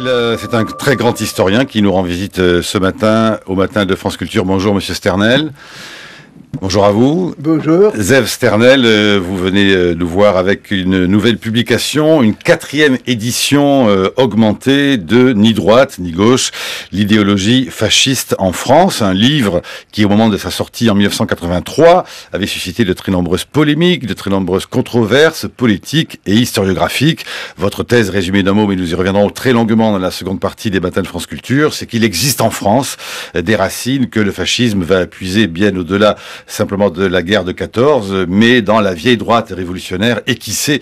C'est un très grand historien qui nous rend visite ce matin, au matin de France Culture. Bonjour Monsieur Sternel. Bonjour à vous. Bonjour. Zev Sternel, vous venez nous voir avec une nouvelle publication, une 4e édition augmentée de Ni droite ni gauche, l'idéologie fasciste en France, un livre qui au moment de sa sortie en 1983 avait suscité de très nombreuses polémiques, de très nombreuses controverses politiques et historiographiques. Votre thèse résumée d'un mot, mais nous y reviendrons très longuement dans la seconde partie des matins de France Culture, c'est qu'il existe en France des racines que le fascisme va puiser bien au-delà simplement de la guerre de 14, mais dans la vieille droite révolutionnaire et qui sait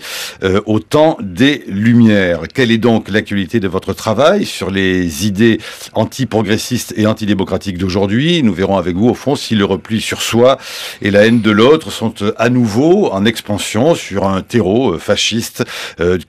au temps des Lumières. Quelle est donc l'actualité de votre travail sur les idées anti-progressistes et antidémocratiques d'aujourd'hui? Nous verrons avec vous, au fond, si le repli sur soi et la haine de l'autre sont à nouveau en expansion sur un terreau fasciste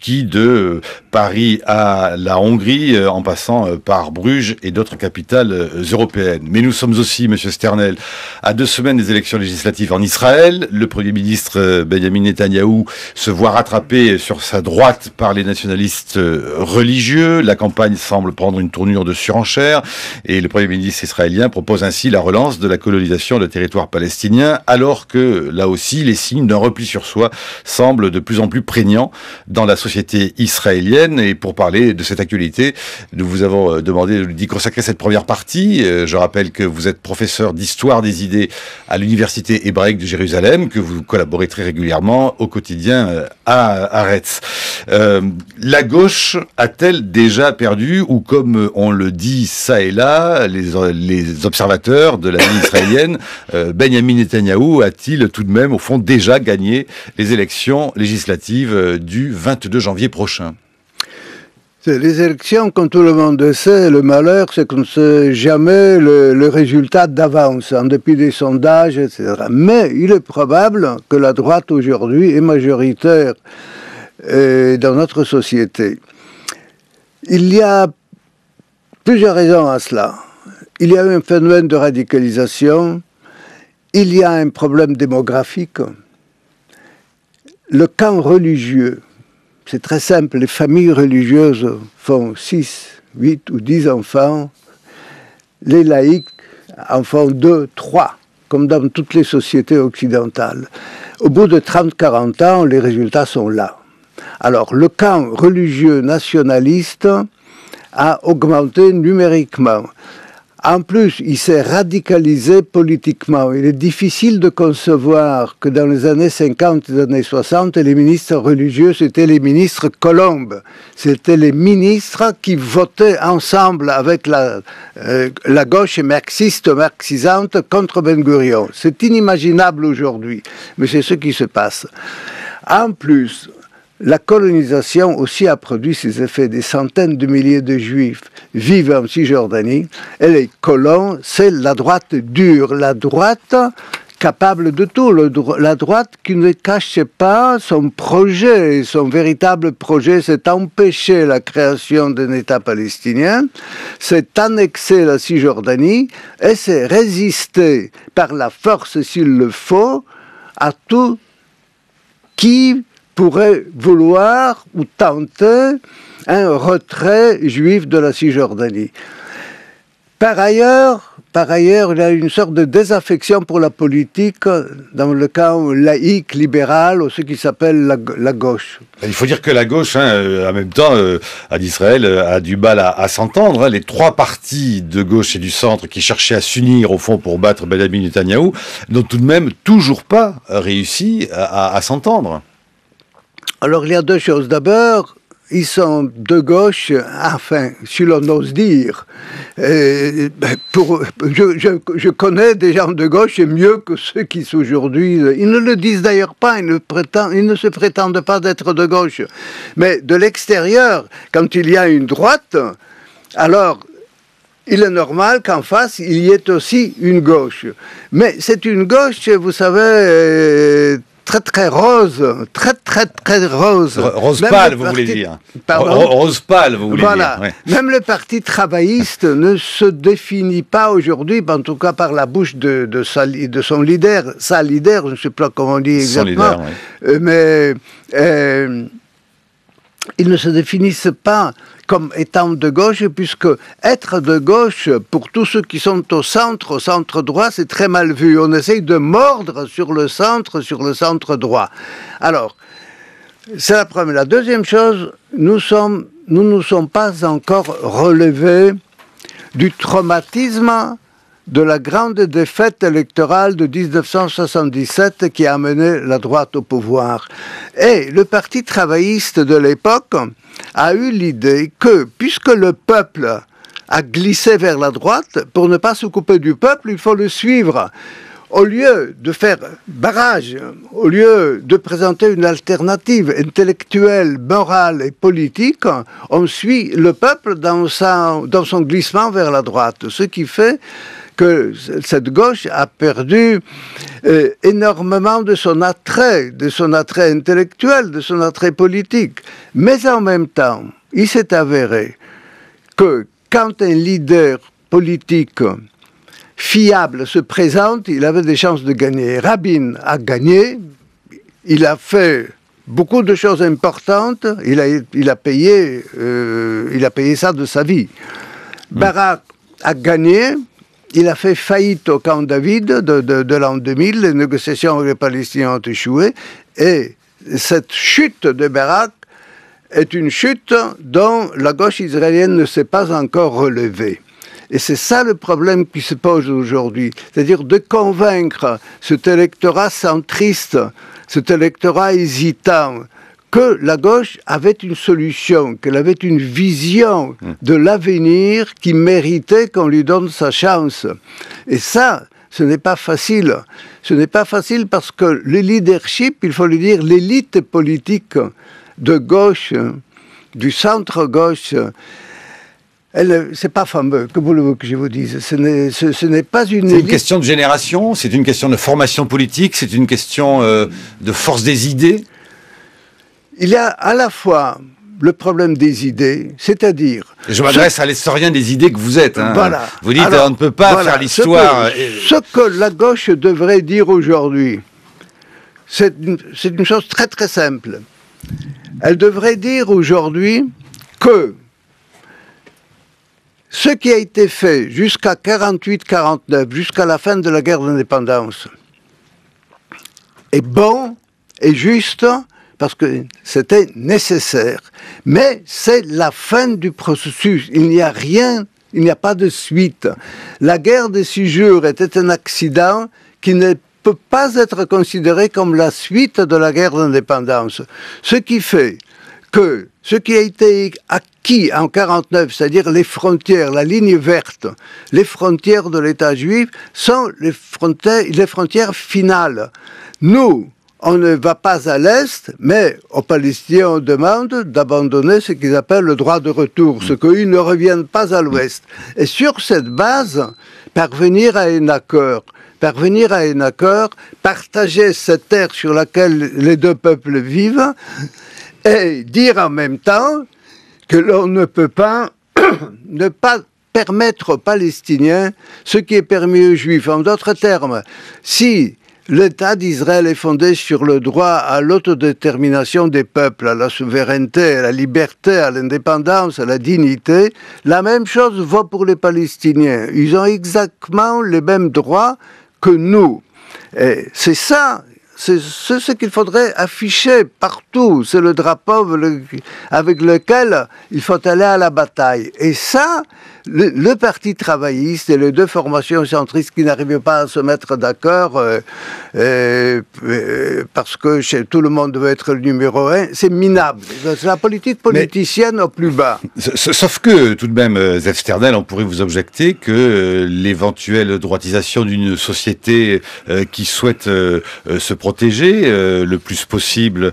qui, de Paris à la Hongrie, en passant par Bruges et d'autres capitales européennes. Mais nous sommes aussi, Monsieur Sternel, à 2 semaines des élections législatives en Israël. Le Premier ministre Benjamin Netanyahou se voit rattrapé sur sa droite par les nationalistes religieux. La campagne semble prendre une tournure de surenchère et le Premier ministre israélien propose ainsi la relance de la colonisation de territoires palestiniens, alors que, là aussi, les signes d'un repli sur soi semblent de plus en plus prégnants dans la société israélienne. Et pour parler de cette actualité, nous vous avons demandé d'y consacrer cette première partie. Je rappelle que vous êtes professeur d'histoire des idées à l'Université hébraïque de Jérusalem, que vous collaborez très régulièrement au quotidien à Haaretz. La gauche a-t-elle déjà perdu, ou comme on le dit ça et là, les observateurs de la vie israélienne, Benjamin Netanyahou a-t-il tout de même, au fond, déjà gagné les élections législatives du 22 janvier prochain? Les élections, comme tout le monde sait, le malheur, c'est qu'on ne sait jamais le résultat d'avance, en dépit des sondages, etc. Mais il est probable que la droite aujourd'hui est majoritaire dans notre société. Il y a plusieurs raisons à cela. Il y a un phénomène de radicalisation, il y a un problème démographique, le camp religieux. C'est très simple, les familles religieuses font 6, 8 ou 10 enfants, les laïcs en font 2, 3, comme dans toutes les sociétés occidentales. Au bout de 30-40 ans, les résultats sont là. Alors, le camp religieux nationaliste a augmenté numériquement. En plus, il s'est radicalisé politiquement. Il est difficile de concevoir que dans les années 50 et les années 60, les ministres religieux, c'était les ministres colombes. C'était les ministres qui votaient ensemble avec la gauche marxisante contre Ben Gurion. C'est inimaginable aujourd'hui, mais c'est ce qui se passe. En plus, la colonisation aussi a produit ses effets. Des centaines de milliers de Juifs vivent en Cisjordanie et les colons, c'est la droite dure, la droite capable de tout, la droite qui ne cache pas son projet. Son véritable projet, c'est empêcher la création d'un État palestinien, c'est annexer la Cisjordanie et c'est résister par la force, s'il le faut, à tout qui pourrait vouloir ou tenter un retrait juif de la Cisjordanie. Par ailleurs, il y a une sorte de désaffection pour la politique dans le camp laïque, libéral, ou ce qui s'appelle la gauche. Il faut dire que la gauche, en même temps, en Israël, a du mal à s'entendre. Les 3 partis de gauche et du centre qui cherchaient à s'unir, au fond, pour battre Benjamin Netanyahou, n'ont tout de même toujours pas réussi à s'entendre. Alors, il y a 2 choses. D'abord, ils sont de gauche, enfin, si l'on ose dire. Je connais des gens de gauche mieux que ceux qui sont aujourd'hui. Ils ne le disent d'ailleurs pas, ils ne se prétendent pas d'être de gauche. Mais de l'extérieur, quand il y a une droite, alors il est normal qu'en face, il y ait aussi une gauche. Mais c'est une gauche, vous savez, très rose, très rose. Rose pâle, vous voulez dire. Pardon ? Rose pâle, vous voulez voilà. dire. Ouais. Même le parti travailliste ne se définit pas aujourd'hui, en tout cas par la bouche de son leader, sa leader, je ne sais pas comment on dit exactement. Son leader, oui. Mais ils ne se définissent pas comme étant de gauche, puisque être de gauche, pour tous ceux qui sont au centre droit, c'est très mal vu. On essaye de mordre sur le centre droit. Alors, c'est la première. La deuxième chose, nous ne nous sommes pas encore relevés du traumatisme de la grande défaite électorale de 1977 qui a amené la droite au pouvoir. Et le Parti travailliste de l'époque a eu l'idée que, puisque le peuple a glissé vers la droite, pour ne pas se couper du peuple, il faut le suivre. Au lieu de faire barrage, au lieu de présenter une alternative intellectuelle, morale et politique, on suit le peuple dans son glissement vers la droite. Ce qui fait que cette gauche a perdu énormément de son attrait intellectuel, de son attrait politique. Mais en même temps, il s'est avéré que quand un leader politique fiable se présente, il avait des chances de gagner. Rabin a gagné, il a fait beaucoup de choses importantes, il a payé ça de sa vie. Barak a gagné, il a fait faillite au camp David de l'an 2000, les négociations avec les Palestiniens ont échoué, et cette chute de Barak est une chute dont la gauche israélienne ne s'est pas encore relevée. Et c'est ça le problème qui se pose aujourd'hui, c'est-à-dire de convaincre cet électorat centriste, cet électorat hésitant, que la gauche avait une solution, qu'elle avait une vision de l'avenir qui méritait qu'on lui donne sa chance. Et ça, ce n'est pas facile. Ce n'est pas facile parce que le leadership, il faut le dire, l'élite politique de gauche, du centre-gauche, c'est pas fameux, que voulez-vous que je vous dise. Ce n'est pas une élite. C'est une question de génération, c'est une question de formation politique, c'est une question de force des idées. Il y a à la fois le problème des idées, c'est-à-dire... Je m'adresse à l'historien des idées que vous êtes. Hein. Voilà. Vous dites, on ne peut pas faire l'histoire... Ce que la gauche devrait dire aujourd'hui, c'est une chose très très simple. Elle devrait dire aujourd'hui que ce qui a été fait jusqu'à 48-49, jusqu'à la fin de la guerre d'indépendance, est bon et juste... parce que c'était nécessaire. Mais c'est la fin du processus. Il n'y a rien, il n'y a pas de suite. La guerre des 6 jours était un accident qui ne peut pas être considéré comme la suite de la guerre d'indépendance. Ce qui fait que ce qui a été acquis en 1949, c'est-à-dire les frontières, la ligne verte, les frontières de l'État juif, sont les frontières finales. Nous, on ne va pas à l'Est, mais aux Palestiniens, on demande d'abandonner ce qu'ils appellent le droit de retour, ce qu'ils ne reviennent pas à l'Ouest. Et sur cette base, parvenir à un accord, partager cette terre sur laquelle les deux peuples vivent, et dire en même temps que l'on ne peut pas ne pas permettre aux Palestiniens ce qui est permis aux Juifs. En d'autres termes, si l'État d'Israël est fondé sur le droit à l'autodétermination des peuples, à la souveraineté, à la liberté, à l'indépendance, à la dignité. La même chose vaut pour les Palestiniens. Ils ont exactement les mêmes droits que nous. Et c'est ça, c'est ce qu'il faudrait afficher partout. C'est le drapeau avec lequel il faut aller à la bataille. Et ça, le Parti travailliste et les deux formations centristes qui n'arrivaient pas à se mettre d'accord parce que tout le monde veut être le numéro 1, c'est minable. C'est la politique politicienne au plus bas. Sauf que, tout de même, Zev Sternel, on pourrait vous objecter que l'éventuelle droitisation d'une société qui souhaite se protéger le plus possible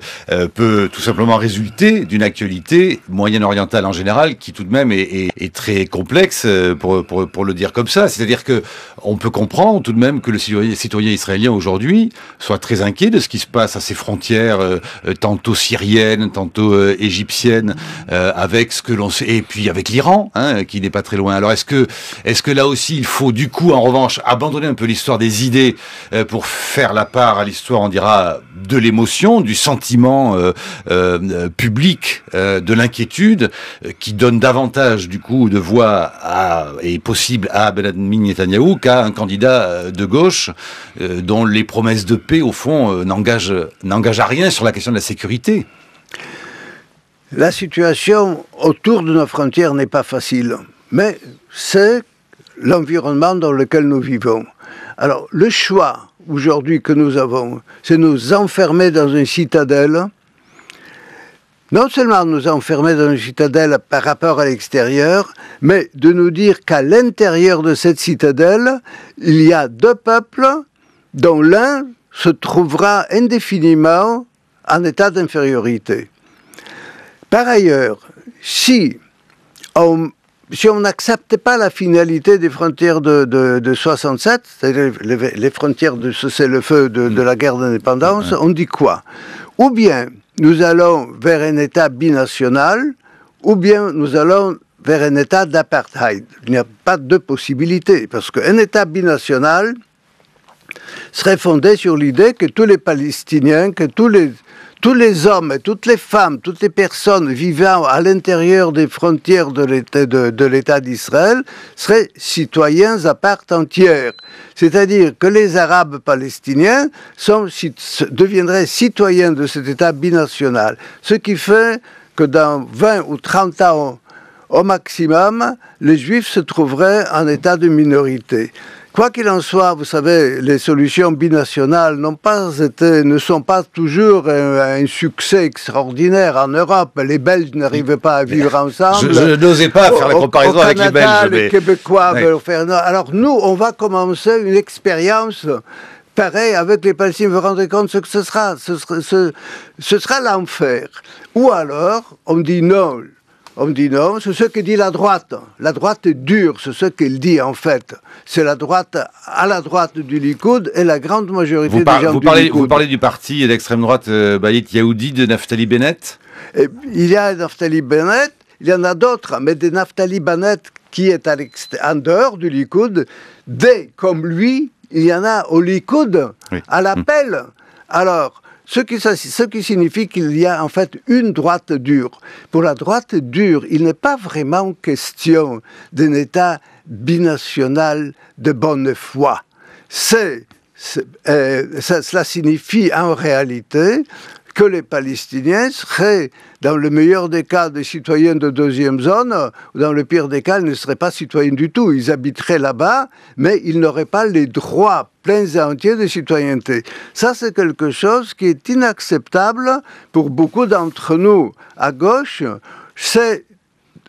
peut tout simplement résulter d'une actualité moyen-orientale en général qui tout de même est très complexe complexe, pour le dire comme ça. C'est-à-dire que on peut comprendre tout de même que le citoyen israélien aujourd'hui soit très inquiet de ce qui se passe à ses frontières, tantôt syriennes, tantôt égyptiennes, avec ce que l'on sait, et puis avec l'Iran, hein, qui n'est pas très loin. Alors est-ce que là aussi il faut du coup en revanche abandonner un peu l'histoire des idées pour faire la part à l'histoire, on dira, de l'émotion, du sentiment public, de l'inquiétude, qui donne davantage du coup de voix et possible à Benjamin Netanyahou qu'à un candidat de gauche dont les promesses de paix au fond n'engagent à rien sur la question de la sécurité. La situation autour de nos frontières n'est pas facile, mais c'est l'environnement dans lequel nous vivons. Alors, le choix aujourd'hui que nous avons, c'est nous enfermer dans une citadelle. Non seulement nous enfermer dans une citadelle par rapport à l'extérieur, mais de nous dire qu'à l'intérieur de cette citadelle, il y a deux peuples dont l'un se trouvera indéfiniment en état d'infériorité. Par ailleurs, si on n'accepte pas la finalité des frontières de 67, c'est-à-dire les frontières de cessez-le-feu de la guerre d'indépendance, on dit quoi? Ou bien nous allons vers un État binational, ou bien nous allons vers un État d'apartheid. Il n'y a pas de possibilité, parce qu'un État binational serait fondé sur l'idée que tous les Palestiniens, que tous les hommes, et toutes les femmes, toutes les personnes vivant à l'intérieur des frontières de l'État d'Israël seraient citoyens à part entière. C'est-à-dire que les Arabes palestiniens deviendraient citoyens de cet État binational. Ce qui fait que dans 20 ou 30 ans au maximum, les Juifs se trouveraient en état de minorité. Quoi qu'il en soit, vous savez, les solutions binationales ne sont pas toujours un succès extraordinaire en Europe. Les Belges n'arrivent pas à vivre ensemble. Je n'osais pas faire la comparaison avec les Belges. Les Québécois veulent faire... Alors nous, on va commencer une expérience pareille avec les Palestiniens. Vous vous rendez compte ce que ce sera? Ce sera l'enfer. Ou alors, on dit non. On me dit non, c'est ce que dit la droite. La droite est dure, c'est ce qu'elle dit en fait. C'est la droite, à la droite du Likoud et la grande majorité des gens du Likoud. Vous parlez du parti d'extrême droite Bayit Yahoudi de Naftali Bennett? Il y a Naftali Bennett, il y en a d'autres, mais des Naftali Bennett qui est en dehors du Likoud, comme lui, il y en a au Likoud, oui, à l'appel. Alors, ce qui signifie qu'il y a en fait une droite dure. Pour la droite dure, il n'est pas vraiment question d'un État binational de bonne foi. Cela signifie en réalité que les Palestiniens seraient, dans le meilleur des cas, des citoyens de deuxième zone, ou dans le pire des cas, ils ne seraient pas citoyens du tout. Ils habiteraient là-bas, mais ils n'auraient pas les droits pleins et entiers de citoyenneté. Ça, c'est quelque chose qui est inacceptable pour beaucoup d'entre nous. À gauche,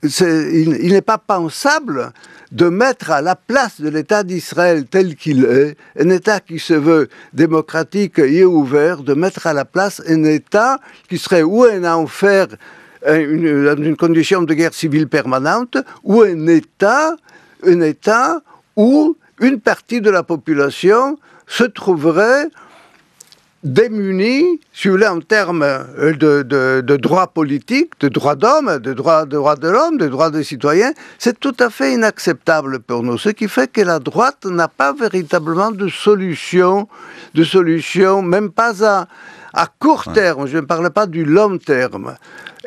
il n'est pas pensable de mettre à la place de l'État d'Israël tel qu'il est, un État qui se veut démocratique et ouvert, de mettre à la place un État qui serait ou un enfer, une condition de guerre civile permanente, ou un État où une partie de la population se trouverait démunis, si vous voulez, en termes de droits politiques, de droits d'homme, de droits de l'homme, de droits des citoyens, c'est tout à fait inacceptable pour nous. Ce qui fait que la droite n'a pas véritablement de solution, même pas à court terme, je ne parle pas du long terme.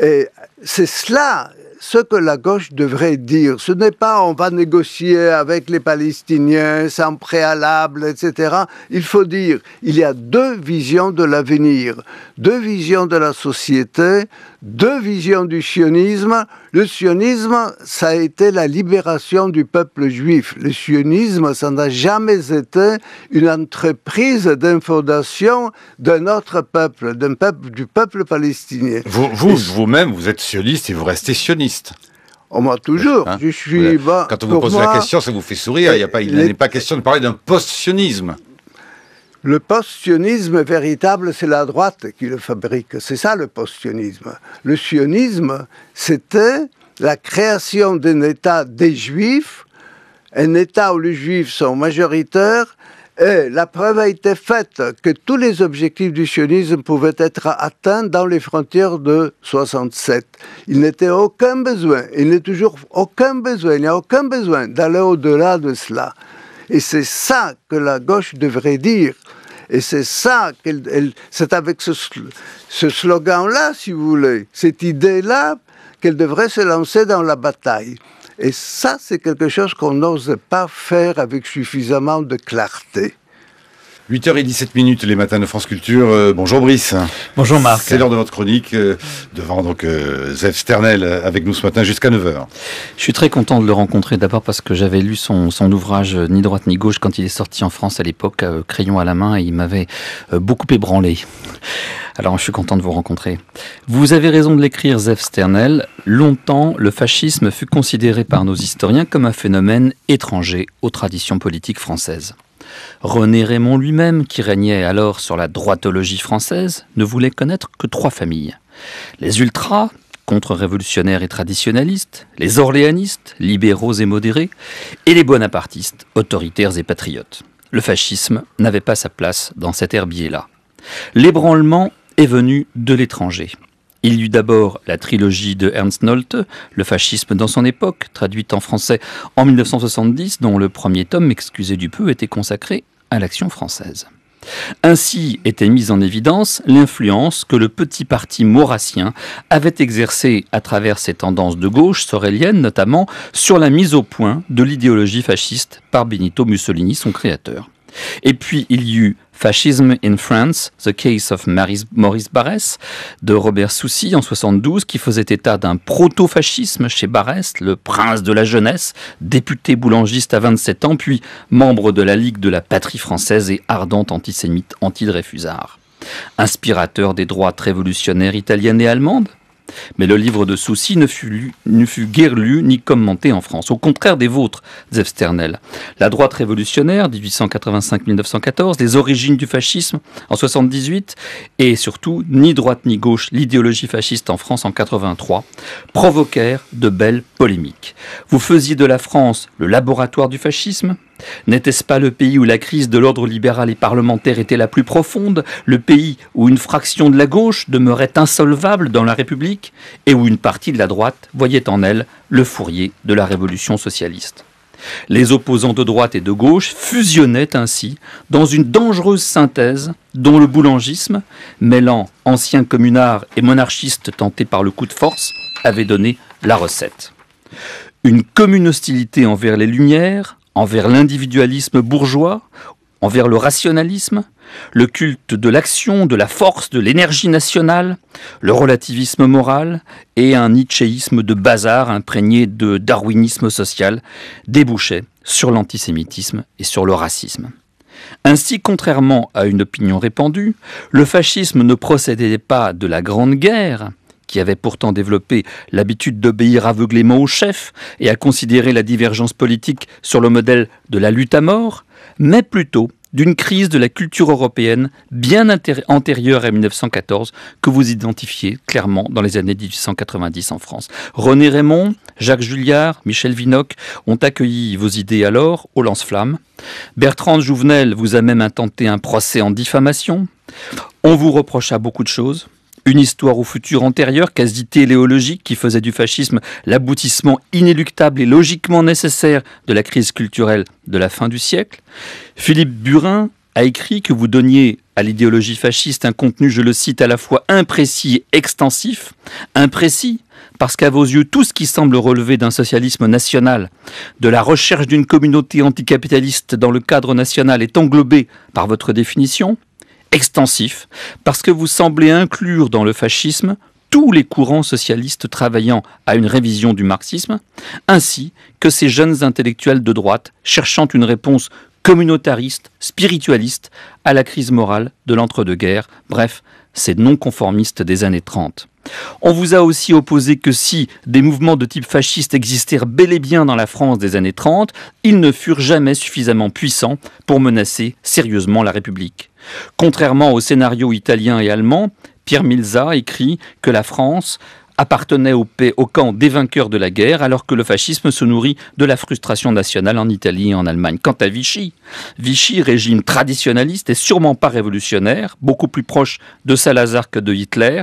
Et c'est cela ce que la gauche devrait dire. Ce n'est pas on va négocier avec les Palestiniens sans préalable, etc. Il faut dire, il y a deux visions de l'avenir, deux visions de la société, deux visions du sionisme. Le sionisme, ça a été la libération du peuple juif. Le sionisme, ça n'a jamais été une entreprise d'infondation d'un autre peuple, du peuple palestinien. Vous-même, vous êtes sioniste et vous restez sioniste. Moi, toujours. Hein, je suis, quand on vous pose la question, ça vous fait sourire. Il n'est pas question de parler d'un post-sionisme. Le post-sionisme véritable, c'est la droite qui le fabrique. C'est ça le post-sionisme. Le sionisme, c'était la création d'un État des Juifs, un État où les Juifs sont majoritaires, et la preuve a été faite que tous les objectifs du sionisme pouvaient être atteints dans les frontières de 67. Il n'était aucun besoin, il n'est toujours aucun besoin, il n'y a aucun besoin d'aller au-delà de cela. Et c'est ça que la gauche devrait dire. Et c'est ça, c'est avec ce slogan-là, si vous voulez, cette idée-là, qu'elle devrait se lancer dans la bataille. Et ça, c'est quelque chose qu'on n'ose pas faire avec suffisamment de clarté. 8h17, les matins de France Culture. Bonjour Brice. Bonjour Marc. C'est l'heure de votre chronique, devant donc Zef Sternel avec nous ce matin jusqu'à 9h. Je suis très content de le rencontrer, d'abord parce que j'avais lu son ouvrage Ni droite ni gauche quand il est sorti en France à l'époque, crayon à la main, et il m'avait beaucoup ébranlé. Alors je suis content de vous rencontrer. Vous avez raison de l'écrire, Zef Sternel. Longtemps, le fascisme fut considéré par nos historiens comme un phénomène étranger aux traditions politiques françaises. René Raymond lui-même, qui régnait alors sur la droitologie française, ne voulait connaître que 3 familles. Les ultras, contre-révolutionnaires et traditionnalistes, les orléanistes, libéraux et modérés, et les bonapartistes, autoritaires et patriotes. Le fascisme n'avait pas sa place dans cet herbier-là. L'ébranlement est venu de l'étranger. Il y eut d'abord la trilogie de Ernst Nolte, Le fascisme dans son époque, traduite en français en 1970, dont le premier tome, excusez du peu, était consacré à l'action française. Ainsi était mise en évidence l'influence que le petit parti maurassien avait exercée à travers ses tendances de gauche, soreliennes notamment, sur la mise au point de l'idéologie fasciste par Benito Mussolini, son créateur. Et puis il y eut Fascism in France, The Case of Maurice Barrès, de Robert Soucy en 1972, qui faisait état d'un proto-fascisme chez Barrès, le prince de la jeunesse, député boulangiste à 27 ans, puis membre de la Ligue de la patrie française et ardent antisémite anti-Dreyfusard. Inspirateur des droites révolutionnaires italiennes et allemandes. Mais le livre de Soucy ne fut guère lu ni commenté en France. Au contraire des vôtres, Zef Sternel. La droite révolutionnaire, 1885-1914, les origines du fascisme en 78, et surtout, ni droite ni gauche, l'idéologie fasciste en France en 83, provoquèrent de belles polémiques. Vous faisiez de la France le laboratoire du fascisme ? N'était-ce pas le pays où la crise de l'ordre libéral et parlementaire était la plus profonde, le pays où une fraction de la gauche demeurait insolvable dans la République et où une partie de la droite voyait en elle le fourrier de la révolution socialiste? Les opposants de droite et de gauche fusionnaient ainsi dans une dangereuse synthèse dont le boulangisme, mêlant anciens communards et monarchistes tentés par le coup de force, avait donné la recette. Une commune hostilité envers les Lumières, envers l'individualisme bourgeois, envers le rationalisme, le culte de l'action, de la force, de l'énergie nationale, le relativisme moral et un nietzschéisme de bazar imprégné de darwinisme social débouchaient sur l'antisémitisme et sur le racisme. Ainsi, contrairement à une opinion répandue, le fascisme ne procédait pas de la Grande Guerre, qui avait pourtant développé l'habitude d'obéir aveuglément au chef et à considérer la divergence politique sur le modèle de la lutte à mort, mais plutôt d'une crise de la culture européenne bien antérieure à 1914 que vous identifiez clairement dans les années 1890 en France. René Raymond, Jacques Julliard, Michel Vinocq ont accueilli vos idées alors au lance-flammes. Bertrand Jouvenel vous a même intenté un procès en diffamation. On vous reprocha beaucoup de choses. Une histoire au futur antérieur, quasi téléologique, qui faisait du fascisme l'aboutissement inéluctable et logiquement nécessaire de la crise culturelle de la fin du siècle. Philippe Burin a écrit que vous donniez à l'idéologie fasciste un contenu, je le cite, à la fois imprécis et extensif. Imprécis, parce qu'à vos yeux, tout ce qui semble relever d'un socialisme national, de la recherche d'une communauté anticapitaliste dans le cadre national est englobé par votre définition. Extensif, parce que vous semblez inclure dans le fascisme tous les courants socialistes travaillant à une révision du marxisme, ainsi que ces jeunes intellectuels de droite cherchant une réponse communautariste, spiritualiste à la crise morale de l'entre-deux-guerres, bref, ces non-conformistes des années 30. On vous a aussi opposé que si des mouvements de type fasciste existèrent bel et bien dans la France des années 30, ils ne furent jamais suffisamment puissants pour menacer sérieusement la République. Contrairement au scénario italien et allemand, Pierre Milza écrit que la France appartenait au camp des vainqueurs de la guerre, alors que le fascisme se nourrit de la frustration nationale en Italie et en Allemagne. Quant à Vichy, régime traditionnaliste et sûrement pas révolutionnaire, beaucoup plus proche de Salazar que de Hitler,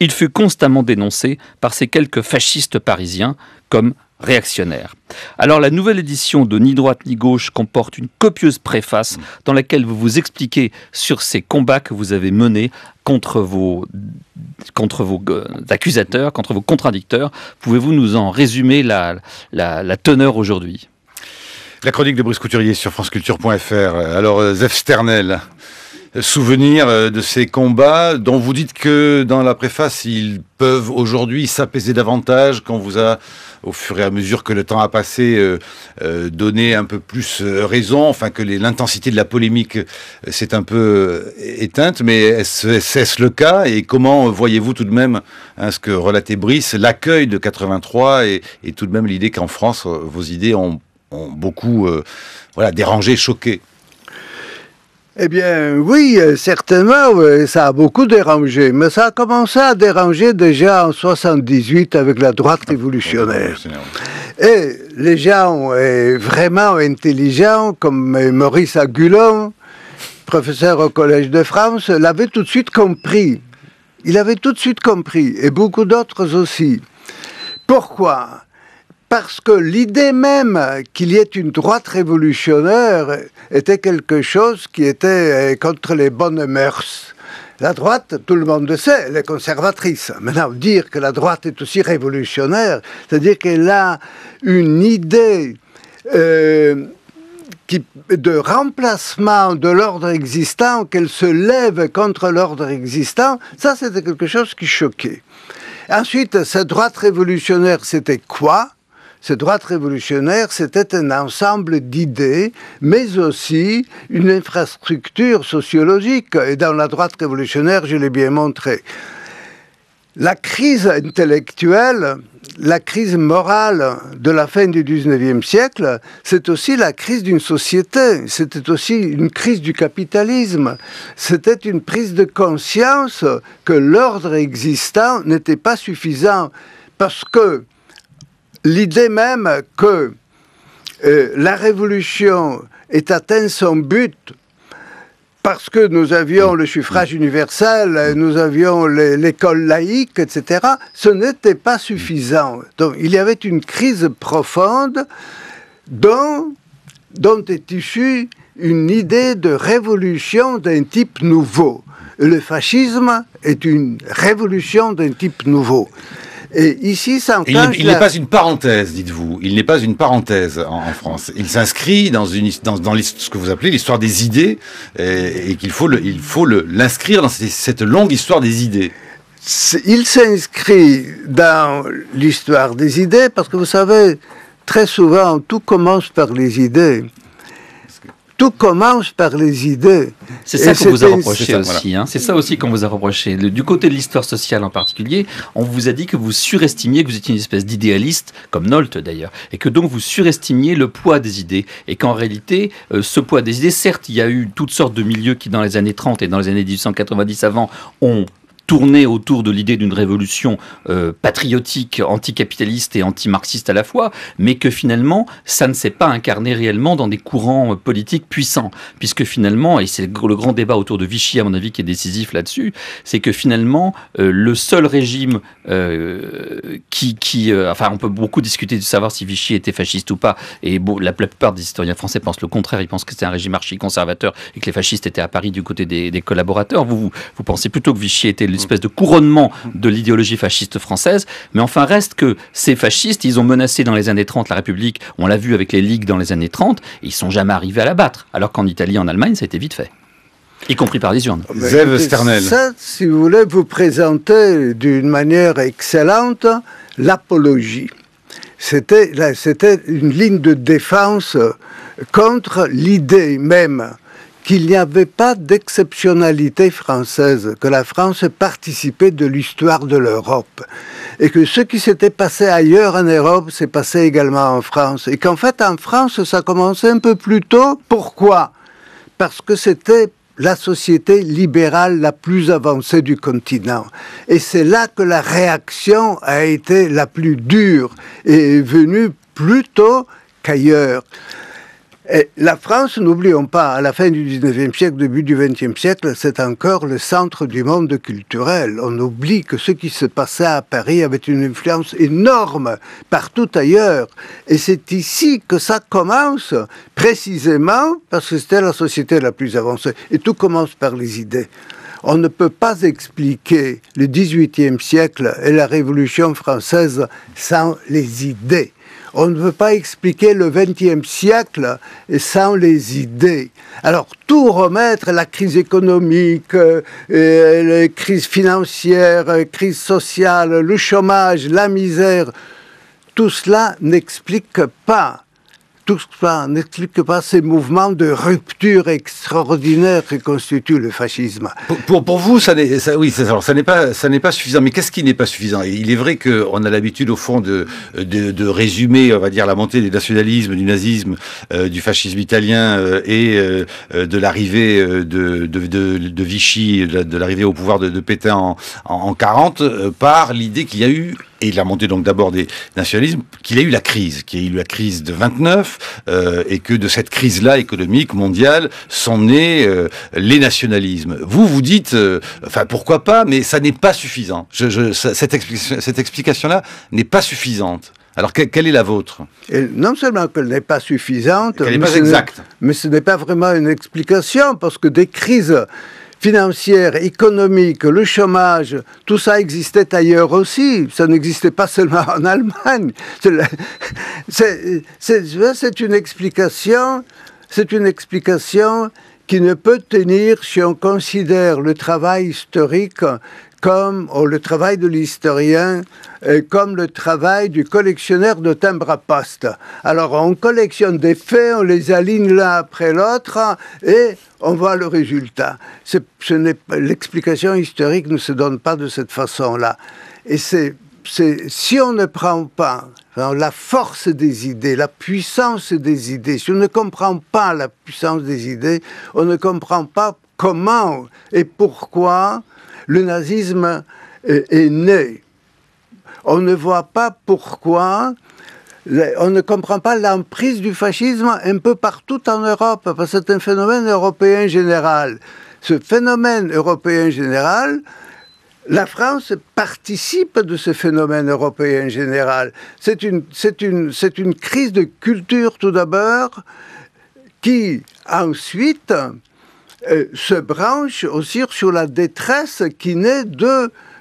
il fut constamment dénoncé par ces quelques fascistes parisiens comme réactionnaire. Alors la nouvelle édition de Ni droite ni gauche comporte une copieuse préface dans laquelle vous vous expliquez sur ces combats que vous avez menés contre vos accusateurs, contre vos contradicteurs. Pouvez-vous nous en résumer la teneur aujourd'hui ? La chronique de Brice Couturier sur franceculture.fr. Alors Zef Sternel, souvenir de ces combats dont vous dites que dans la préface ils peuvent aujourd'hui s'apaiser davantage, quand vous a, au fur et à mesure que le temps a passé, donné un peu plus raison, enfin que l'intensité de la polémique s'est un peu éteinte, mais est-ce le cas? Et comment voyez-vous tout de même, ce que relatait Brice, l'accueil de 83 et tout de même l'idée qu'en France vos idées ont beaucoup dérangé, choqué? Eh bien, oui, certainement, ça a beaucoup dérangé. Mais ça a commencé à déranger déjà en 78 avec la droite révolutionnaire. Et les gens vraiment intelligents, comme Maurice Agulon, professeur au Collège de France, l'avaient tout de suite compris. Il avait tout de suite compris, et beaucoup d'autres aussi. Pourquoi ? Parce que l'idée même qu'il y ait une droite révolutionnaire était quelque chose qui était contre les bonnes mœurs. La droite, tout le monde le sait, elle est conservatrice. Maintenant, dire que la droite est aussi révolutionnaire, c'est-à-dire qu'elle a une idée de remplacement de l'ordre existant, qu'elle se lève contre l'ordre existant, ça c'était quelque chose qui choquait. Ensuite, cette droite révolutionnaire, c'était quoi ? Cette droite révolutionnaire, c'était un ensemble d'idées, mais aussi une infrastructure sociologique. Et dans la droite révolutionnaire, je l'ai bien montré. La crise intellectuelle, la crise morale de la fin du XIXe siècle, c'est aussi la crise d'une société. C'était aussi une crise du capitalisme. C'était une prise de conscience que l'ordre existant n'était pas suffisant. Parce que l'idée même que la révolution ait atteint son but parce que nous avions le suffrage universel, nous avions l'école laïque, etc., ce n'était pas suffisant. Donc il y avait une crise profonde dont est issue une idée de révolution d'un type nouveau. Le fascisme est une révolution d'un type nouveau. Et ici, ça enclenche il n'est pas une parenthèse, dites-vous. Il n'est pas une parenthèse en France. Il s'inscrit dans ce que vous appelez l'histoire des idées, et qu'il faut l'inscrire dans cette longue histoire des idées. Il s'inscrit dans l'histoire des idées parce que vous savez, très souvent, tout commence par les idées. Tout commence par les idées. C'est ça qu'on vous a reproché aussi. Voilà. C'est ça aussi qu'on vous a reproché. Du côté de l'histoire sociale en particulier, on vous a dit que vous surestimiez, que vous étiez une espèce d'idéaliste, comme Nolte d'ailleurs, et que donc vous surestimiez le poids des idées. Et qu'en réalité, ce poids des idées, certes, il y a eu toutes sortes de milieux qui, dans les années 30 et dans les années 1890 avant, ont tourné autour de l'idée d'une révolution patriotique, anticapitaliste et anti-marxiste à la fois, mais que finalement, ça ne s'est pas incarné réellement dans des courants politiques puissants. Puisque finalement, et c'est le grand débat autour de Vichy, à mon avis, qui est décisif là-dessus, c'est que finalement, le seul régime enfin, on peut beaucoup discuter de savoir si Vichy était fasciste ou pas, et la plupart des historiens français pensent le contraire, ils pensent que c'était un régime archi-conservateur et que les fascistes étaient à Paris du côté des collaborateurs. Vous pensez plutôt que Vichy était l'espèce de couronnement de l'idéologie fasciste française, mais enfin reste que ces fascistes, ils ont menacé dans les années 30 la République, on l'a vu avec les ligues dans les années 30, et ils sont jamais arrivés à la battre, alors qu'en Italie, en Allemagne, ça a été vite fait. Y compris par les urnes. Zef Sternel. Ça, si vous voulez, vous présenter d'une manière excellente l'apologie. C'était une ligne de défense contre l'idée même qu'il n'y avait pas d'exceptionnalité française, que la France participait de l'histoire de l'Europe, et que ce qui s'était passé ailleurs en Europe s'est passé également en France, et qu'en fait en France ça commençait un peu plus tôt. Pourquoi ? Parce que c'était la société libérale la plus avancée du continent. Et c'est là que la réaction a été la plus dure et est venue plus tôt qu'ailleurs. Et la France, n'oublions pas, à la fin du 19e siècle, début du 20e siècle, c'est encore le centre du monde culturel. On oublie que ce qui se passait à Paris avait une influence énorme partout ailleurs. Et c'est ici que ça commence, précisément parce que c'était la société la plus avancée. Et tout commence par les idées. On ne peut pas expliquer le 18e siècle et la Révolution française sans les idées. On ne veut pas expliquer le XXe siècle sans les idées. Alors, tout remettre, la crise économique, les crises financières, crise sociale, le chômage, la misère, tout cela n'explique pas. Tout cela n'explique pas ces mouvements de rupture extraordinaire que constitue le fascisme. Pour vous, ça n'est pas suffisant. Mais qu'est-ce qui n'est pas suffisant? Il est vrai qu'on a l'habitude, au fond, de résumer, on va dire, la montée des nationalismes, du nazisme, du fascisme italien et de l'arrivée de Vichy, de l'arrivée au pouvoir de Pétain en 40, par l'idée qu'il y a eu, et la montée donc d'abord des nationalismes, qu'il y a eu la crise, de 29, et que de cette crise-là économique mondiale sont nés les nationalismes. Vous dites, enfin pourquoi pas, mais ça n'est pas suffisant. Cette explication-là n'est pas suffisante. Alors quelle est la vôtre? Et non seulement qu'elle n'est pas suffisante, qu'elle n'est pas exacte, mais ce n'est pas vraiment une explication, parce que des crises financière, économique, le chômage, tout ça existait ailleurs aussi. Ça n'existait pas seulement en Allemagne. C'est une explication qui ne peut tenir si on considère le travail historique ou le travail de l'historien comme le travail du collectionneur de timbres à poste. Alors on collectionne des faits, on les aligne l'un après l'autre et on voit le résultat. L'explication historique ne se donne pas de cette façon-là. Et si on ne prend pas la force des idées, la puissance des idées, si on ne comprend pas la puissance des idées, on ne comprend pas comment et pourquoi le nazisme est né. On ne voit pas pourquoi, on ne comprend pas l'emprise du fascisme un peu partout en Europe, parce que c'est un phénomène européen général. Ce phénomène européen général, la France participe de ce phénomène européen général. C'est une crise de culture tout d'abord, qui ensuite se branche aussi sur la détresse qui naît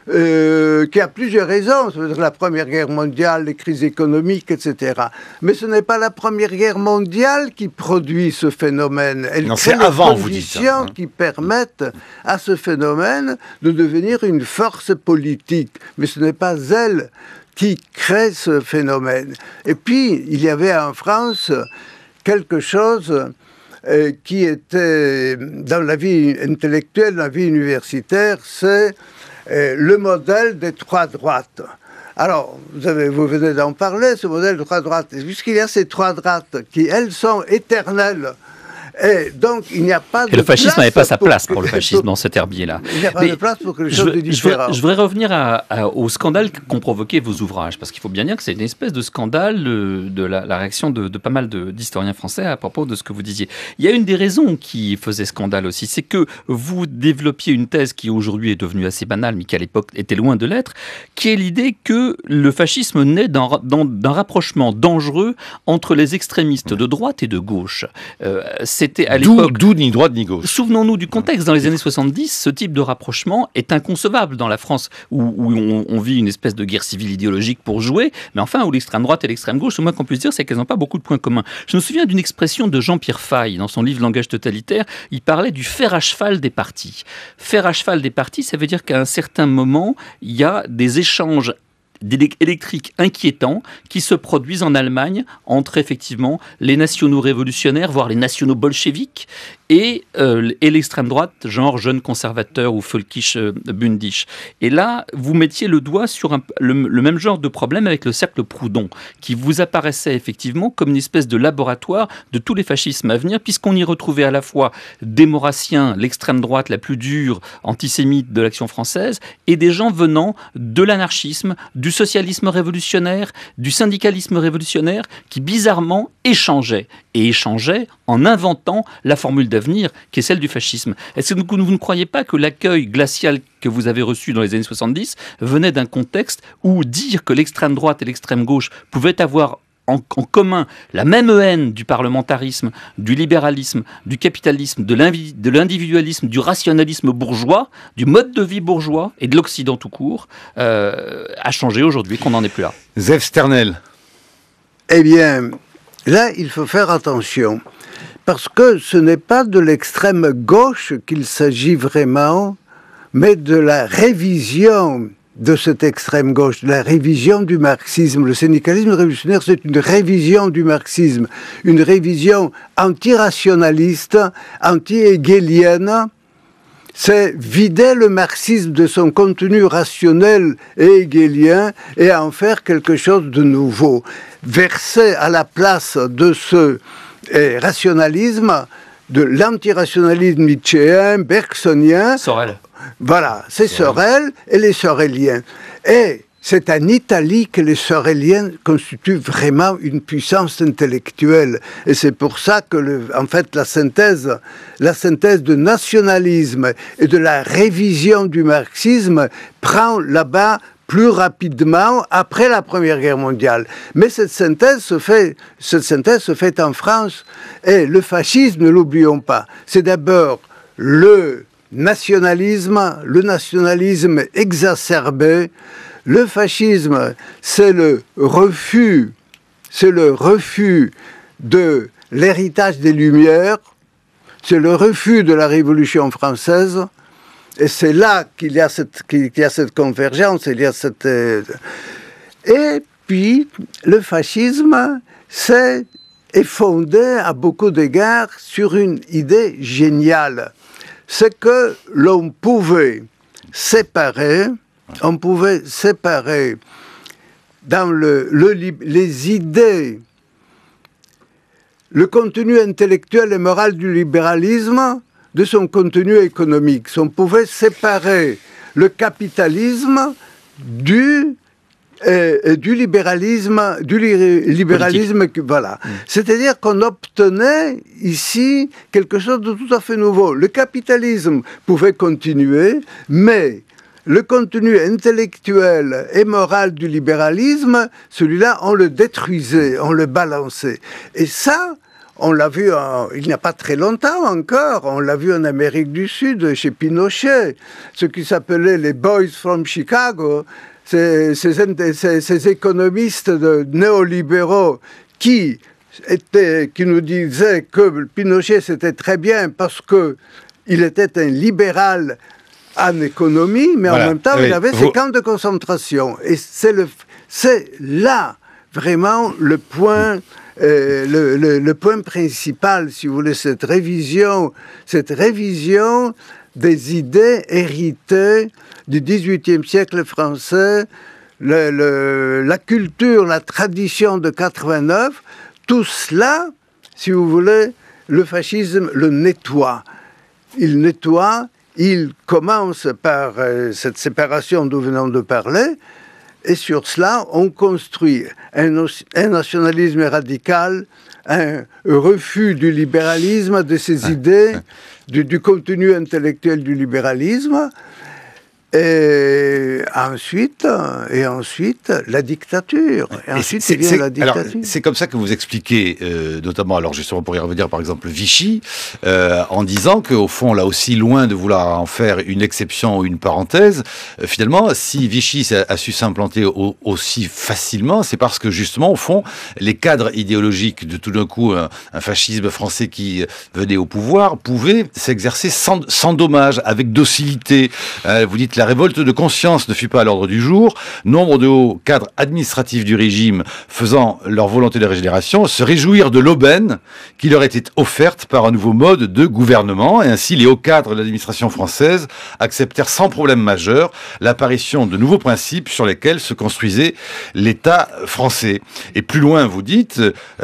qui a plusieurs raisons. C'est-à-dire la Première Guerre mondiale, les crises économiques, etc. Mais ce n'est pas la Première Guerre mondiale qui produit ce phénomène. Elle crée les conditions qui permettent à ce phénomène de devenir une force politique. Mais ce n'est pas elle qui crée ce phénomène. Et puis, il y avait en France quelque chose qui était dans la vie intellectuelle, la vie universitaire, c'est le modèle des trois droites. Alors, vous venez d'en parler, ce modèle de trois droites. Puisqu'il y a ces trois droites qui, elles, sont éternelles. Et donc, il n'y a pas de le fascisme n'avait pas sa place pour le fascisme dans cet herbier-là. Il n'y a pas de place pour quelque chose de différent. Je voudrais revenir au scandale qu'ont provoqué vos ouvrages, parce qu'il faut bien dire que c'est une espèce de scandale de la réaction de pas mal d'historiens français à propos de ce que vous disiez. Il y a une des raisons qui faisait scandale aussi, c'est que vous développiez une thèse qui aujourd'hui est devenue assez banale, mais qui à l'époque était loin de l'être, qui est l'idée que le fascisme naît d'un rapprochement dangereux entre les extrémistes de droite et de gauche. C'était à l'époque... D'où ni droite ni gauche. Souvenons-nous du contexte. Dans les années 70, ce type de rapprochement est inconcevable dans la France, où on vit une espèce de guerre civile idéologique pour jouer, mais enfin, où l'extrême droite et l'extrême gauche, au moins qu'on puisse dire, c'est qu'elles n'ont pas beaucoup de points communs. Je me souviens d'une expression de Jean-Pierre Faye, dans son livre Langage totalitaire, il parlait du fer à cheval des partis. Fer à cheval des partis, ça veut dire qu'à un certain moment, il y a des échanges électriques inquiétants qui se produisent en Allemagne entre effectivement les nationaux révolutionnaires, voire les nationaux bolcheviques, et l'extrême droite, genre jeune conservateur ou völkisch Bündich. Et là, vous mettiez le doigt sur le même genre de problème avec le cercle Proudhon, qui vous apparaissait effectivement comme une espèce de laboratoire de tous les fascismes à venir, puisqu'on y retrouvait à la fois des maurassiens, l'extrême droite la plus dure, antisémite de l'Action française, et des gens venant de l'anarchisme, du socialisme révolutionnaire, du syndicalisme révolutionnaire, qui bizarrement échangeaient en inventant la formule d'avenir qui est celle du fascisme. Est-ce que vous ne croyez pas que l'accueil glacial que vous avez reçu dans les années 70 venait d'un contexte où dire que l'extrême droite et l'extrême gauche pouvaient avoir en commun la même haine du parlementarisme, du libéralisme, du capitalisme, de l'individualisme, du rationalisme bourgeois, du mode de vie bourgeois et de l'Occident tout court, a changé aujourd'hui, qu'on n'en est plus là? Zeev Sternel. Eh bien, là, il faut faire attention, parce que ce n'est pas de l'extrême gauche qu'il s'agit vraiment, mais de la révision de cette extrême gauche, de la révision du marxisme. Le syndicalisme révolutionnaire, c'est une révision du marxisme, une révision anti-rationaliste, anti-hegelienne. C'est vider le marxisme de son contenu rationnel et hegelien et en faire quelque chose de nouveau. Verser à la place de ce rationalisme, de l'antirationalisme nietzschéen, bergsonien. Sorel. Voilà, c'est Sorel et les soréliens. Et c'est en Italie que les soréliens constituent vraiment une puissance intellectuelle. Et c'est pour ça que, en fait, la synthèse de nationalisme et de la révision du marxisme prend là-bas plus rapidement après la Première Guerre mondiale. Mais cette synthèse se fait en France. Et le fascisme, ne l'oublions pas, c'est d'abord le nationalisme exacerbé. Le fascisme, c'est le refus de l'héritage des Lumières, c'est le refus de la Révolution française, et c'est là qu'il y a cette convergence, il y a cette... Et puis, le fascisme, est fondé à beaucoup d'égards sur une idée géniale. C'est que l'on pouvait séparer dans les idées, le contenu intellectuel et moral du libéralisme de son contenu économique. On pouvait séparer le capitalisme du libéralisme, voilà. C'est-à-dire qu'on obtenait ici quelque chose de tout à fait nouveau. Le capitalisme pouvait continuer, mais le contenu intellectuel et moral du libéralisme, celui-là, on le détruisait, on le balançait. Et ça, on l'a vu il n'y a pas très longtemps encore, on l'a vu en Amérique du Sud, chez Pinochet, ce qui s'appelait les Boys from Chicago, ces économistes néolibéraux qui nous disaient que Pinochet c'était très bien parce qu'il était un libéral en économie, mais voilà. En même temps il avait ses camps de concentration. Et c'est là vraiment le point... le point principal, si vous voulez, cette révision des idées héritées du XVIIIe siècle français, la culture, la tradition de 89, tout cela, si vous voulez, le fascisme le nettoie. Il commence par cette séparation dont nous venons de parler, et sur cela, on construit un nationalisme radical, un refus du libéralisme, de ses idées, du contenu intellectuel du libéralisme, et ensuite la dictature. Et ensuite, il vient la dictature. Alors, c'est comme ça que vous expliquez, notamment, alors justement pour y revenir, par exemple, Vichy, en disant qu'au fond, là aussi, loin de vouloir en faire une exception ou une parenthèse, finalement, si Vichy a su s'implanter aussi facilement, c'est parce que justement, au fond, les cadres idéologiques de tout d'un coup, un fascisme français qui venait au pouvoir, pouvaient s'exercer sans dommage, avec docilité. Vous dites la révolte de conscience ne fut pas à l'ordre du jour. Nombre de hauts cadres administratifs du régime faisant leur volonté de régénération se réjouirent de l'aubaine qui leur était offerte par un nouveau mode de gouvernement. Et ainsi, les hauts cadres de l'administration française acceptèrent sans problème majeur l'apparition de nouveaux principes sur lesquels se construisait l'État français. Et plus loin, vous dites,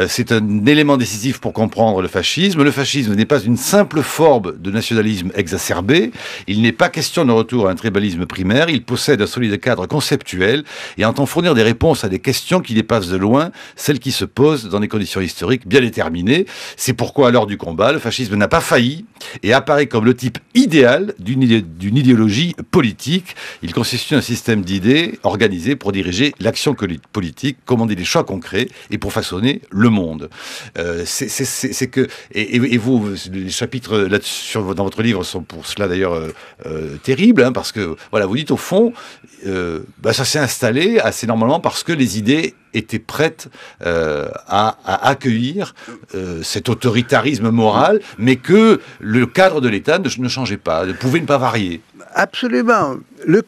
c'est un élément décisif pour comprendre le fascisme. Le fascisme n'est pas une simple forme de nationalisme exacerbé. Il n'est pas question de retour à un tribalisme primaire. Il possède un solide cadre conceptuel et entend fournir des réponses à des questions qui dépassent de loin celles qui se posent dans des conditions historiques bien déterminées. C'est pourquoi, à l'heure du combat, le fascisme n'a pas failli et apparaît comme le type idéal d'une idéologie politique. Il constitue un système d'idées organisé pour diriger l'action politique, commander des choix concrets et pour façonner le monde. C'est que et vous, les chapitres dans votre livre sont pour cela d'ailleurs terribles, hein, parce que voilà, vous dites au fond, ça s'est installé assez normalement parce que les idées étaient prêtes à accueillir cet autoritarisme moral, mais que le cadre de l'État ne changeait pas, ne pouvait ne pas varier. Absolument. Le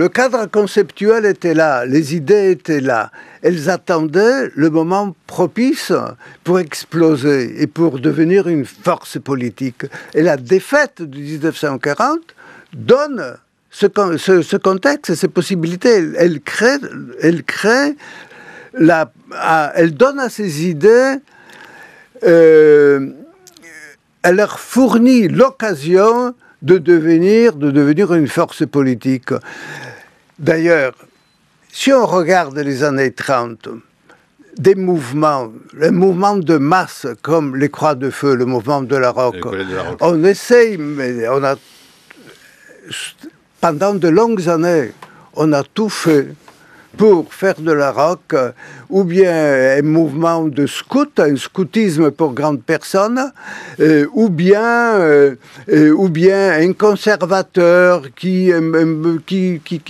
cadre conceptuel était là, les idées étaient là. Elles attendaient le moment propice pour exploser et pour devenir une force politique. Et la défaite de 1940 donne ce contexte, ces possibilités. Elle donne à ces idées, elle leur fournit l'occasion de devenir une force politique. D'ailleurs, si on regarde les années 30, les mouvements de masse comme les Croix de Feu, le mouvement de la Roque, on essaye, mais pendant de longues années, on a tout fait pour faire de la rock, ou bien un mouvement de scout, un scoutisme pour grandes personnes, ou bien un conservateur qui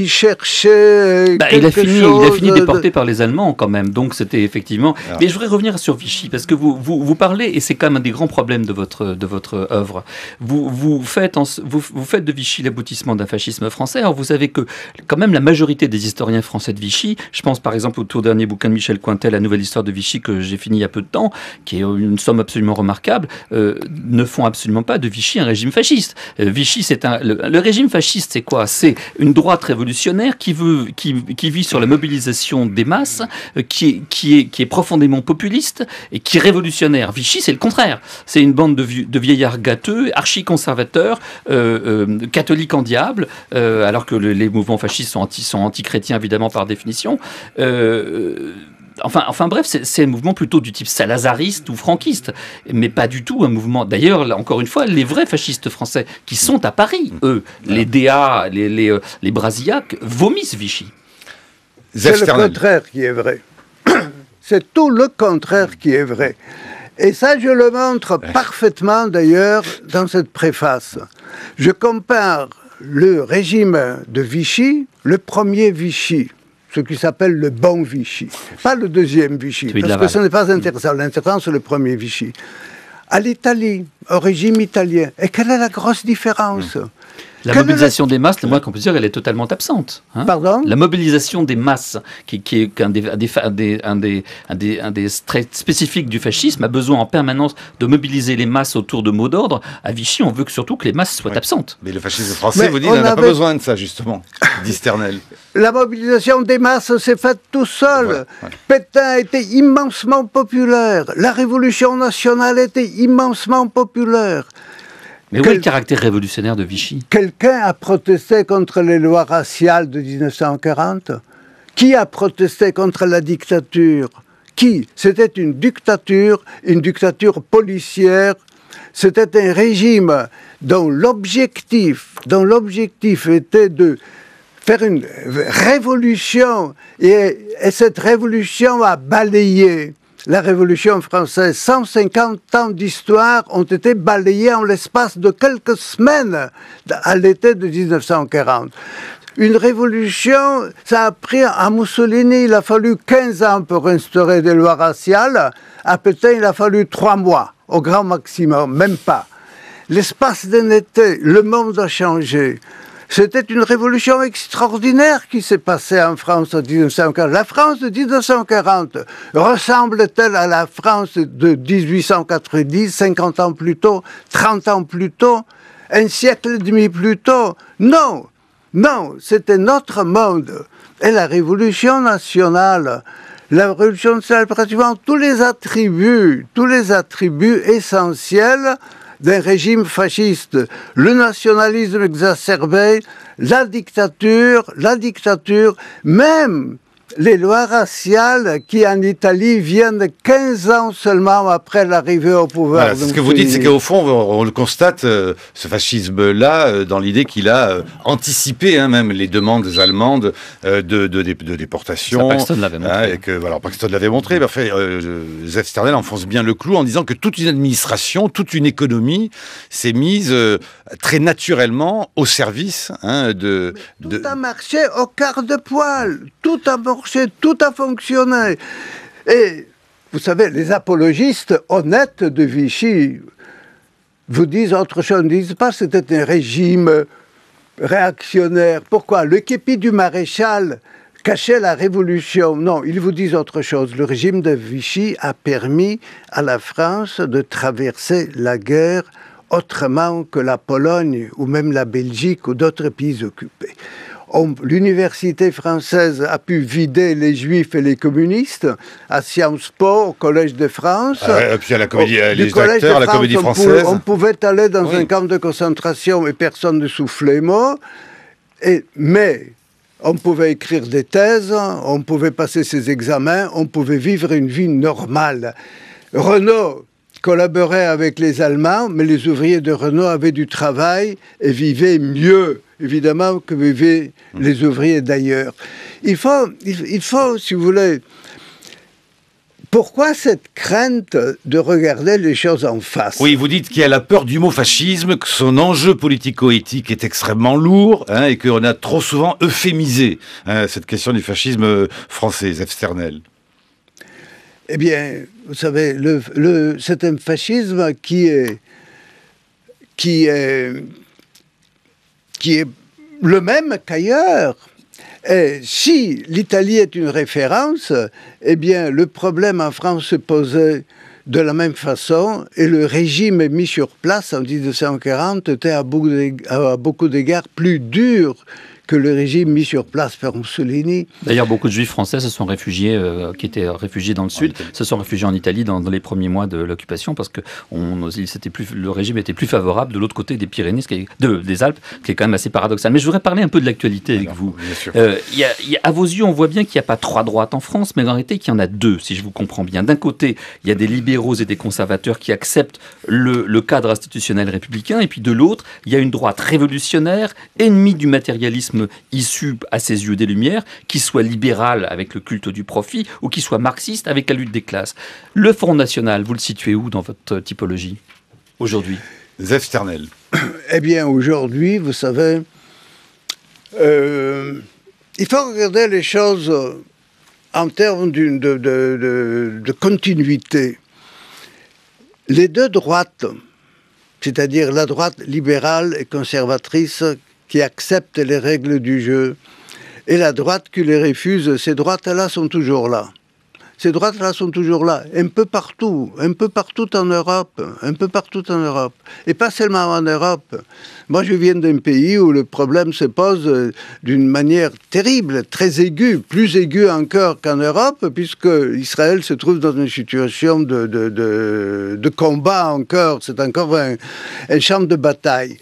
cherchait il a fini déporté par les Allemands quand même, donc c'était effectivement... Mais je voudrais revenir sur Vichy, parce que vous parlez, et c'est quand même un des grands problèmes de votre œuvre, vous faites de Vichy l'aboutissement d'un fascisme français. Alors vous savez que quand même la majorité des historiens français de Vichy, je pense par exemple au tout dernier bouquin de Michel Cointel, La nouvelle histoire de Vichy, que j'ai fini il y a peu de temps, qui est une somme absolument remarquable, ne font absolument pas de Vichy un régime fasciste. Vichy, le régime fasciste, c'est quoi? C'est une droite révolutionnaire qui vit sur la mobilisation des masses, qui est profondément populiste et qui est révolutionnaire. Vichy, c'est le contraire. C'est une bande de vieillards gâteux, archi-conservateurs, catholiques en diable, alors que les mouvements fascistes sont anti-chrétiens évidemment par définition. Enfin bref, c'est un mouvement plutôt du type salazariste ou franquiste, mais pas du tout un mouvement... D'ailleurs, là, encore une fois, les vrais fascistes français qui sont à Paris, eux, les DA, les Brasillac, vomissent Vichy. C'est le contraire qui est vrai. C'est tout le contraire qui est vrai. Et ça, je le montre parfaitement, d'ailleurs, dans cette préface. Je compare le régime de Vichy, le premier Vichy, ce qui s'appelle le bon Vichy, pas le deuxième Vichy, parce que ce n'est pas intéressant. L'intéressant, c'est le premier Vichy. À l'Italie, au régime italien. Et quelle est la grosse différence ? La mobilisation des masses, le moins qu'on peut dire, elle est totalement absente. Hein. Pardon ? La mobilisation des masses, qui est un des traits spécifiques du fascisme, a besoin en permanence de mobiliser les masses autour de mots d'ordre. À Vichy, on veut surtout que les masses soient absentes. Mais le fascisme français, vous dites, n'a pas besoin de ça, justement, dit Sternel. La mobilisation des masses s'est faite tout seul. Pétain était immensement populaire. La Révolution nationale était immensement populaire. Mais où est le caractère révolutionnaire de Vichy ? Quelqu'un a protesté contre les lois raciales de 1940 ? Qui a protesté contre la dictature ? Qui ? C'était une dictature policière. C'était un régime dont l'objectif était de faire une révolution. Et cette révolution a balayé la Révolution française. 150 ans d'histoire ont été balayés en l'espace de quelques semaines à l'été de 1940. Une révolution, ça a pris à Mussolini, il a fallu 15 ans pour instaurer des lois raciales. À Pétain, il a fallu 3 mois, au grand maximum, même pas. L'espace d'un été, le monde a changé. C'était une révolution extraordinaire qui s'est passée en France en 1940. La France de 1940 ressemble-t-elle à la France de 1890, 50 ans plus tôt, 30 ans plus tôt, un siècle et demi plus tôt? Non, non, c'était notre monde. Et la Révolution nationale, pratiquement tous les attributs essentiels d'un régime fasciste, le nationalisme exacerbé, la dictature, même les lois raciales qui en Italie viennent 15 ans seulement après l'arrivée au pouvoir. Voilà, ce que vous dites, c'est qu'au fond, on le constate, ce fascisme-là, dans l'idée qu'il a anticipé même les demandes allemandes de déportation. Ça, Paxton l'avait montré. Et que, alors, Paxton l'avait montré. Mais enfin, Joseph Sternel enfonce bien le clou en disant que toute une administration, toute une économie s'est mise très naturellement au service Tout a marché au quart de poil. Tout a marché, tout a fonctionné. Et vous savez, les apologistes honnêtes de Vichy vous disent autre chose. Ils ne disent pas que c'était un régime réactionnaire. Pourquoi? Le képi du maréchal cachait la révolution. Non, ils vous disent autre chose. Le régime de Vichy a permis à la France de traverser la guerre autrement que la Pologne ou même la Belgique ou d'autres pays occupés. L'université française a pu vider les juifs et les communistes à Sciences Po, au Collège de France. Et puis à la comédie, les acteurs, à la Comédie Française. On pouvait aller dans un camp de concentration et personne ne soufflait mot. Mais on pouvait écrire des thèses, on pouvait passer ses examens, on pouvait vivre une vie normale. Renault collaborait avec les Allemands, mais les ouvriers de Renault avaient du travail et vivaient mieux, évidemment, que vivaient les ouvriers d'ailleurs. Il faut, si vous voulez, pourquoi cette crainte de regarder les choses en face? Oui, vous dites qu'il y a la peur du mot fascisme, que son enjeu politico-éthique est extrêmement lourd, et qu'on a trop souvent euphémisé cette question du fascisme français, Joseph Sternel. Eh bien, vous savez, c'est un fascisme qui est le même qu'ailleurs. Et si l'Italie est une référence, eh bien, le problème en France se posait de la même façon, et le régime mis sur place en 1940 était à beaucoup d'égards plus dur que le régime mis sur place par Mussolini. D'ailleurs, beaucoup de juifs français se sont réfugiés, qui étaient réfugiés dans le sud, se sont réfugiés en Italie dans les premiers mois de l'occupation, parce que le régime était plus favorable de l'autre côté des Pyrénées, des Alpes, ce qui est quand même assez paradoxal. Mais je voudrais parler un peu de l'actualité avec vous. À vos yeux, on voit bien qu'il n'y a pas trois droites en France, mais en réalité, qu'il y en a deux, si je vous comprends bien. D'un côté, il y a des libéraux et des conservateurs qui acceptent le cadre institutionnel républicain, et puis de l'autre, il y a une droite révolutionnaire, ennemie du matérialisme issu à ses yeux des Lumières, qui soit libéral avec le culte du profit ou qui soit marxiste avec la lutte des classes. Le Front National, vous le situez où dans votre typologie aujourd'hui? Joseph Sternel. Eh bien, aujourd'hui, vous savez, il faut regarder les choses en termes de continuité. Les deux droites, c'est-à-dire la droite libérale et conservatrice qui accepte les règles du jeu, et la droite qui les refuse, ces droites-là sont toujours là. Ces droites-là sont toujours là, un peu partout en Europe, et pas seulement en Europe. Moi, je viens d'un pays où le problème se pose d'une manière terrible, très aiguë, plus aiguë encore qu'en Europe, puisque Israël se trouve dans une situation de combat encore, c'est encore un champ de bataille.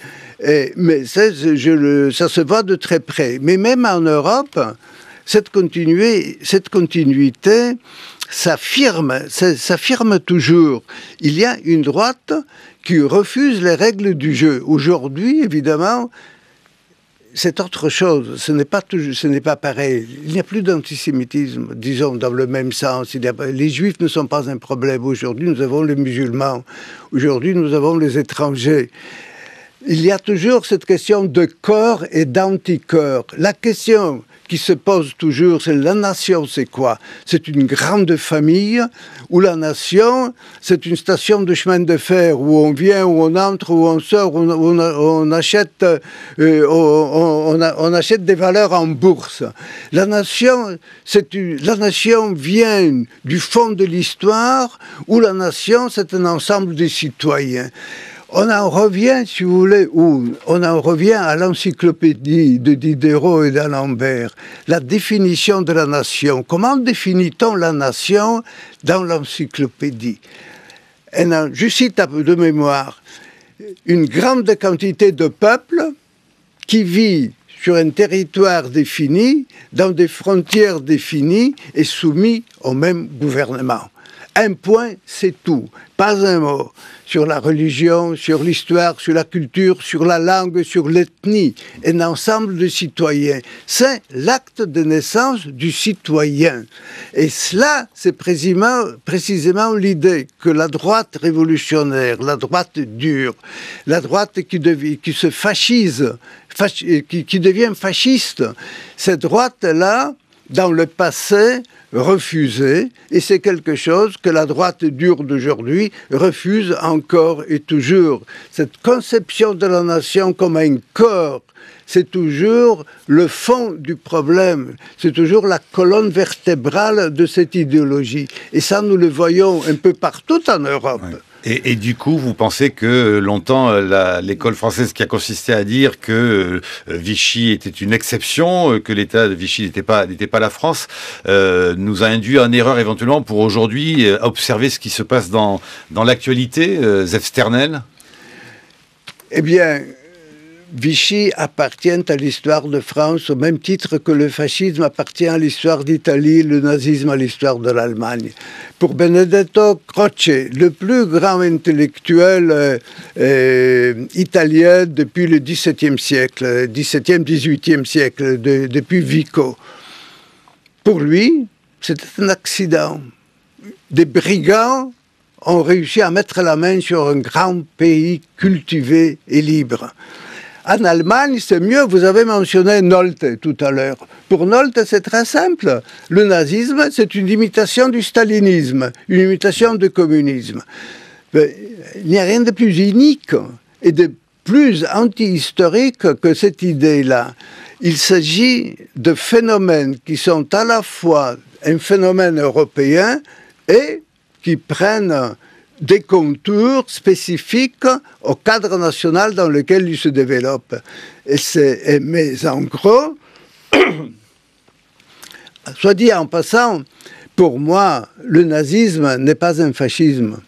Mais ça se voit de très près. Mais même en Europe, cette continuité s'affirme toujours. Il y a une droite qui refuse les règles du jeu. Aujourd'hui, évidemment, c'est autre chose. Ce n'est pas pareil. Il n'y a plus d'antisémitisme, disons, dans le même sens. Les Juifs ne sont pas un problème. Aujourd'hui, nous avons les musulmans. Aujourd'hui, nous avons les étrangers. Il y a toujours cette question de corps et d'anticorps. La question qui se pose toujours, c'est la nation, c'est quoi? C'est une grande famille où la nation, c'est une station de chemin de fer où on vient, où on entre, où on sort, où on achète, on achète des valeurs en bourse. La nation vient du fond de l'histoire où la nation, c'est un ensemble de citoyens. On en revient, si vous voulez, on en revient à l'encyclopédie de Diderot et d'Alembert. La définition de la nation. Comment définit-on la nation dans l'encyclopédie? Je cite de mémoire, une grande quantité de peuples qui vit sur un territoire défini, dans des frontières définies et soumis au même gouvernement. Un point, c'est tout. Pas un mot sur la religion, sur l'histoire, sur la culture, sur la langue, sur l'ethnie. Un ensemble de citoyens. C'est l'acte de naissance du citoyen. Et cela, c'est précisément l'idée que la droite révolutionnaire, la droite dure, la droite qui se fascise, qui devient fasciste, cette droite-là, dans le passé, refusée, et c'est quelque chose que la droite dure d'aujourd'hui refuse encore et toujours. Cette conception de la nation comme un corps, c'est toujours le fond du problème, c'est toujours la colonne vertébrale de cette idéologie. Et ça, nous le voyons un peu partout en Europe. Ouais. Et du coup, vous pensez que longtemps, l'école française qui a consisté à dire que Vichy était une exception, que l'État de Vichy n'était pas la France, nous a induit en erreur éventuellement pour aujourd'hui observer ce qui se passe dans l'actualité, Zef Sternel? Eh bien, Vichy appartient à l'histoire de France au même titre que le fascisme appartient à l'histoire d'Italie, le nazisme à l'histoire de l'Allemagne. Pour Benedetto Croce, le plus grand intellectuel italien depuis le XVIIe siècle, XVIIe siècle, depuis Vico, pour lui, c'était un accident. Des brigands ont réussi à mettre la main sur un grand pays cultivé et libre. En Allemagne, c'est mieux, vous avez mentionné Nolte tout à l'heure. Pour Nolte, c'est très simple. Le nazisme, c'est une imitation du stalinisme, une imitation du communisme. Mais il n'y a rien de plus inique et de plus anti-historique que cette idée-là. Il s'agit de phénomènes qui sont à la fois un phénomène européen et qui prennent des contours spécifiques au cadre national dans lequel il se développe. Mais en gros, soit dit en passant, pour moi, le nazisme n'est pas un fascisme.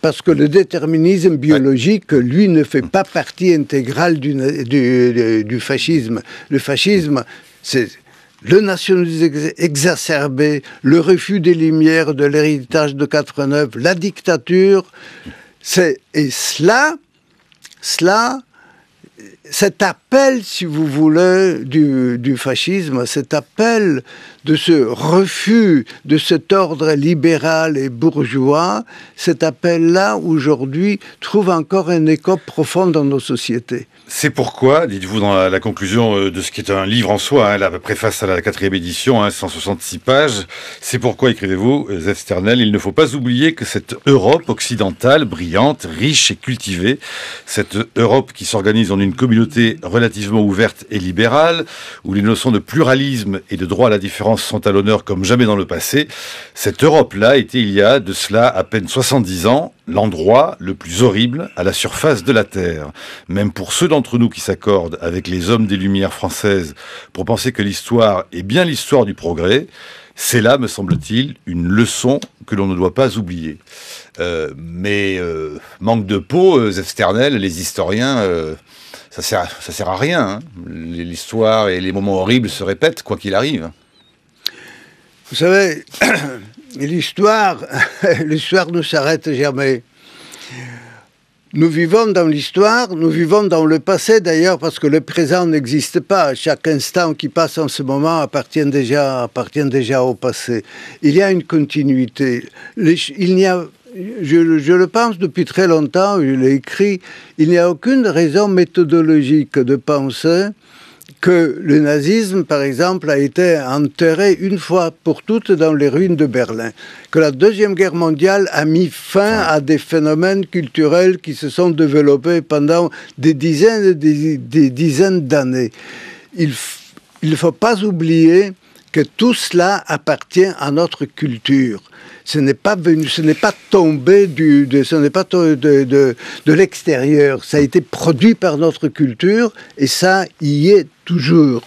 Parce que le déterminisme biologique, lui, ne fait pas partie intégrale du fascisme. Le fascisme, c'est le nationalisme exacerbé, le refus des Lumières, de l'héritage de 89, la dictature, et cela, cet appel, si vous voulez, du fascisme, cet appel de ce refus de cet ordre libéral et bourgeois, cet appel-là, aujourd'hui, trouve encore un écho profond dans nos sociétés. C'est pourquoi, dites-vous dans la conclusion de ce qui est un livre en soi, la préface à la 4e édition, 166 pages, c'est pourquoi, écrivez-vous, Zef Sternel, il ne faut pas oublier que cette Europe occidentale, brillante, riche et cultivée, cette Europe qui s'organise en une communauté relativement ouverte et libérale, où les notions de pluralisme et de droit à la différence sont à l'honneur comme jamais dans le passé, cette Europe-là était il y a de cela à peine 70 ans, l'endroit le plus horrible à la surface de la Terre. Même pour ceux d'entre nous qui s'accordent avec les hommes des Lumières françaises pour penser que l'histoire est bien l'histoire du progrès, c'est là, me semble-t-il, une leçon que l'on ne doit pas oublier. Mais manque de peau, Zef Sternel, les historiens, ça sert à rien. Hein. L'histoire et les moments horribles se répètent, quoi qu'il arrive. Vous savez, l'histoire ne s'arrête jamais. Nous vivons dans l'histoire, nous vivons dans le passé d'ailleurs, parce que le présent n'existe pas. Chaque instant qui passe en ce moment appartient déjà au passé. Il y a une continuité. Je le pense depuis très longtemps, je l'ai écrit, il n'y a aucune raison méthodologique de penser que le nazisme, par exemple, a été enterré une fois pour toutes dans les ruines de Berlin, que la Deuxième Guerre mondiale a mis fin à des phénomènes culturels qui se sont développés pendant des dizaines et des dizaines d'années. Il ne faut pas oublier que tout cela appartient à notre culture. Ce n'est pas tombé de l'extérieur. Ça a été produit par notre culture et ça y est toujours.